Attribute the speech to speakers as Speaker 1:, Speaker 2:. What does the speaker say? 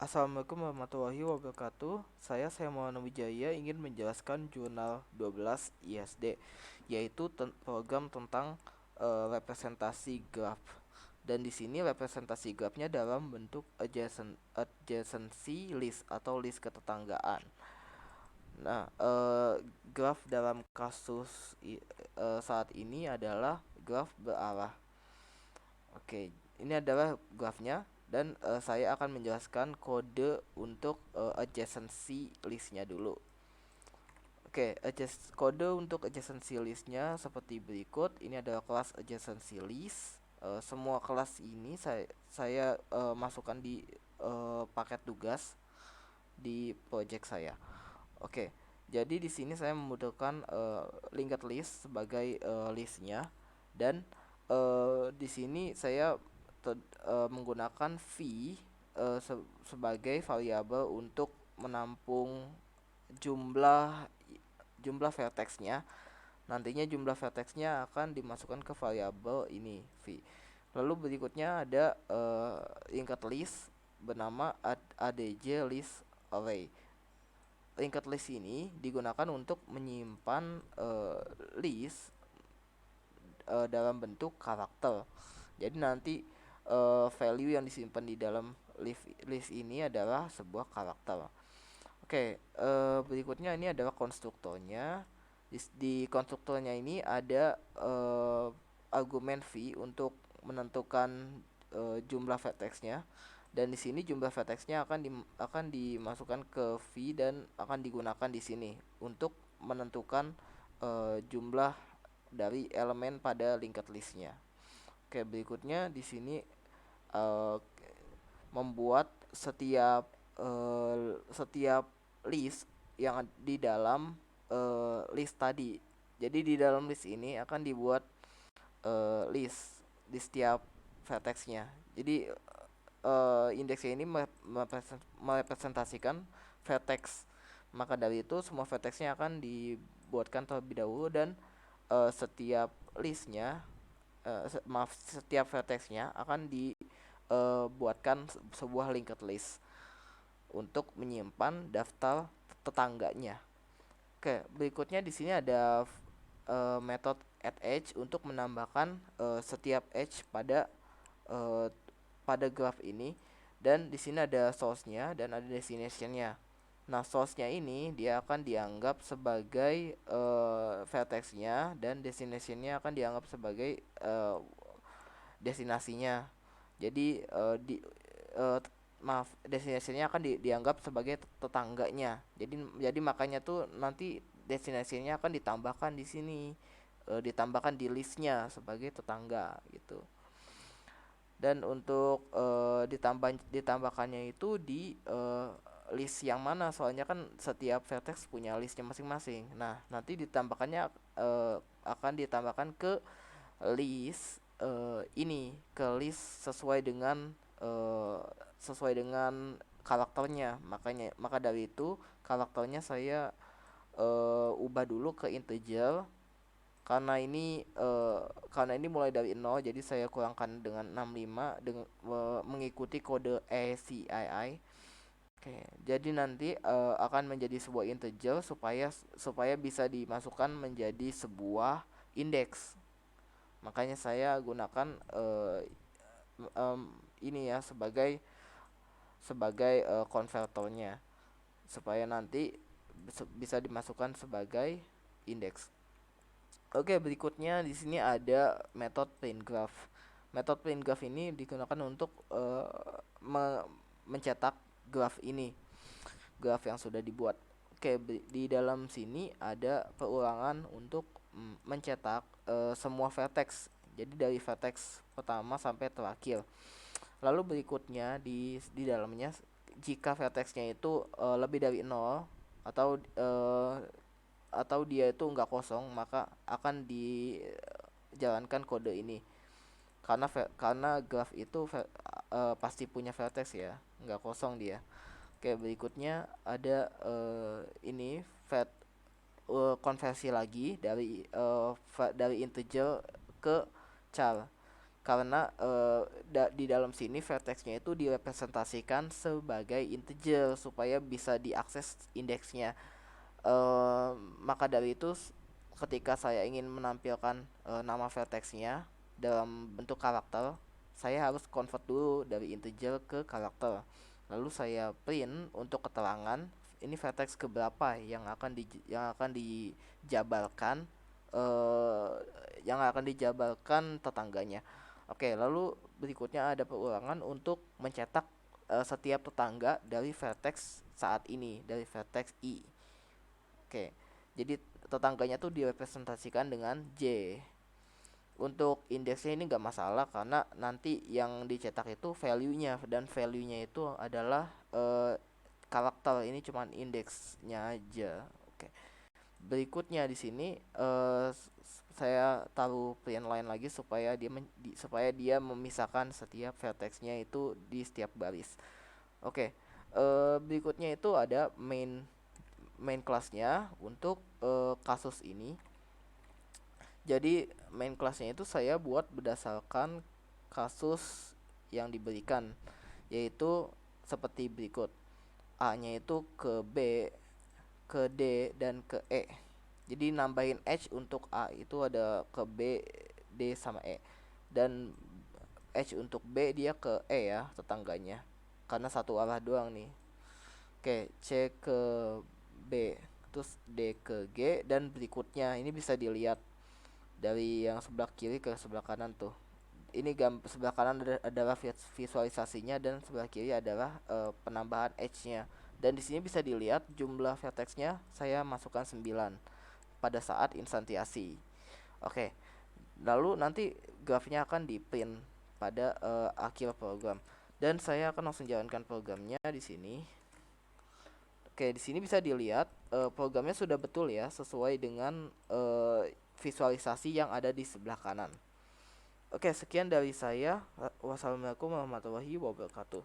Speaker 1: Assalamualaikum warahmatullahi wabarakatuh. Saya Maulana Wijaya ingin menjelaskan jurnal 12 ISD, yaitu program tentang representasi graf. Dan di sini representasi grafnya dalam bentuk adjacency list atau list ketetanggaan. Nah, graf dalam kasus saat ini adalah graf berarah. Oke, ini adalah grafnya dan saya akan menjelaskan kode untuk adjacency listnya dulu. Oke, kode untuk adjacency listnya seperti berikut. Ini adalah kelas adjacency list. Semua kelas ini saya masukkan di paket tugas di project saya. Oke, jadi di sini saya membutuhkan linked list sebagai listnya dan di sini saya menggunakan v sebagai variabel untuk menampung jumlah jumlah vertexnya. Nantinya jumlah vertexnya akan dimasukkan ke variabel ini v. Lalu berikutnya ada linked list bernama adj list array. Linked list ini digunakan untuk menyimpan list dalam bentuk karakter. Jadi nanti value yang disimpan di dalam list ini adalah sebuah karakter. Oke, berikutnya ini adalah konstruktornya. Di konstruktornya ini ada argumen v untuk menentukan jumlah vertexnya. Dan di sini jumlah vertexnya akan dimasukkan ke v dan akan digunakan di sini untuk menentukan jumlah dari elemen pada linked listnya. Oke, berikutnya di sini uh, membuat setiap list yang di dalam list tadi. Jadi di dalam list ini akan dibuat list di setiap vertexnya. Jadi indeksnya ini merepresentasikan vertex. Maka dari itu semua vertexnya akan dibuatkan terlebih dahulu dan setiap listnya setiap vertexnya akan dibuatkan sebuah linked list untuk menyimpan daftar tetangganya. Oke, berikutnya di sini ada metode add edge untuk menambahkan setiap edge uh, pada graph ini, dan di sini ada source-nya dan ada destination-nya. Nah, source-nya ini dia akan dianggap sebagai vertex-nya dan destination-nya akan dianggap sebagai destinasinya. Jadi destinasinya akan dianggap sebagai tetangganya. Jadi makanya tuh nanti destinasinya akan ditambahkan di sini, ditambahkan di listnya sebagai tetangga gitu. Dan untuk ditambahkannya itu di list yang mana, soalnya kan setiap vertex punya listnya masing-masing. Nah, nanti ditambahkannya akan ditambahkan ke list ini, ke list sesuai dengan karakternya. Maka dari itu karakternya saya ubah dulu ke integer karena ini mulai dari 0, jadi saya kurangkan dengan 65 dengan mengikuti kode ACII. Oke, jadi nanti akan menjadi sebuah integer supaya bisa dimasukkan menjadi sebuah indeks. Makanya saya gunakan ini ya sebagai konvertornya supaya nanti bisa dimasukkan sebagai indeks. Oke, berikutnya di sini ada metode plain graph. Metode plain graph ini digunakan untuk mencetak graph ini, graph yang sudah dibuat. Oke, di dalam sini ada perulangan untuk mencetak semua vertex. Jadi dari vertex pertama sampai terakhir. Lalu berikutnya di dalamnya, jika vertexnya itu lebih dari 0 atau dia itu enggak kosong, maka akan dijalankan kode ini. Karena graph itu pasti punya vertex ya, enggak kosong dia. Oke, berikutnya ada ini konversi lagi dari integer ke char. karena di dalam sini vertexnya itu direpresentasikan sebagai integer supaya bisa diakses indeksnya. Maka dari itu ketika saya ingin menampilkan nama vertexnya dalam bentuk karakter, saya harus convert dulu dari integer ke karakter. Lalu saya print untuk keterangan ini vertex keberapa yang akan dijabarkan eh yang akan dijabarkan tetangganya. Oke, lalu berikutnya ada perulangan untuk mencetak setiap tetangga dari vertex saat ini, dari vertex i. Oke, jadi tetangganya tuh direpresentasikan dengan J. Untuk indeksnya ini nggak masalah karena nanti yang dicetak itu value-nya, dan value-nya itu adalah karakter, ini cuman indeksnya aja. Oke. Berikutnya di sini saya taruh print line lagi supaya dia memisahkan setiap vertexnya itu di setiap baris. Oke. Berikutnya itu ada main kelasnya untuk kasus ini. Jadi main kelasnya itu saya buat berdasarkan kasus yang diberikan, yaitu seperti berikut. A-nya itu ke B, ke D, dan ke E. Jadi nambahin H untuk A itu ada ke B, D, sama E. Dan H untuk B dia ke E ya, tetangganya. Karena satu arah doang nih. Oke, C ke B, terus D ke G, dan berikutnya ini bisa dilihat dari yang sebelah kiri ke sebelah kanan tuh. Ini sebelah kanan adalah visualisasinya dan sebelah kiri adalah penambahan edge-nya. Dan di sini bisa dilihat jumlah vertexnya saya masukkan 9 pada saat instansiasi. Oke. Lalu nanti grafnya akan di-print pada akhir program. Dan saya akan langsung jalankan programnya di sini. Oke, di sini bisa dilihat programnya sudah betul ya, sesuai dengan visualisasi yang ada di sebelah kanan. Oke, sekian dari saya. Wassalamualaikum warahmatullahi wabarakatuh.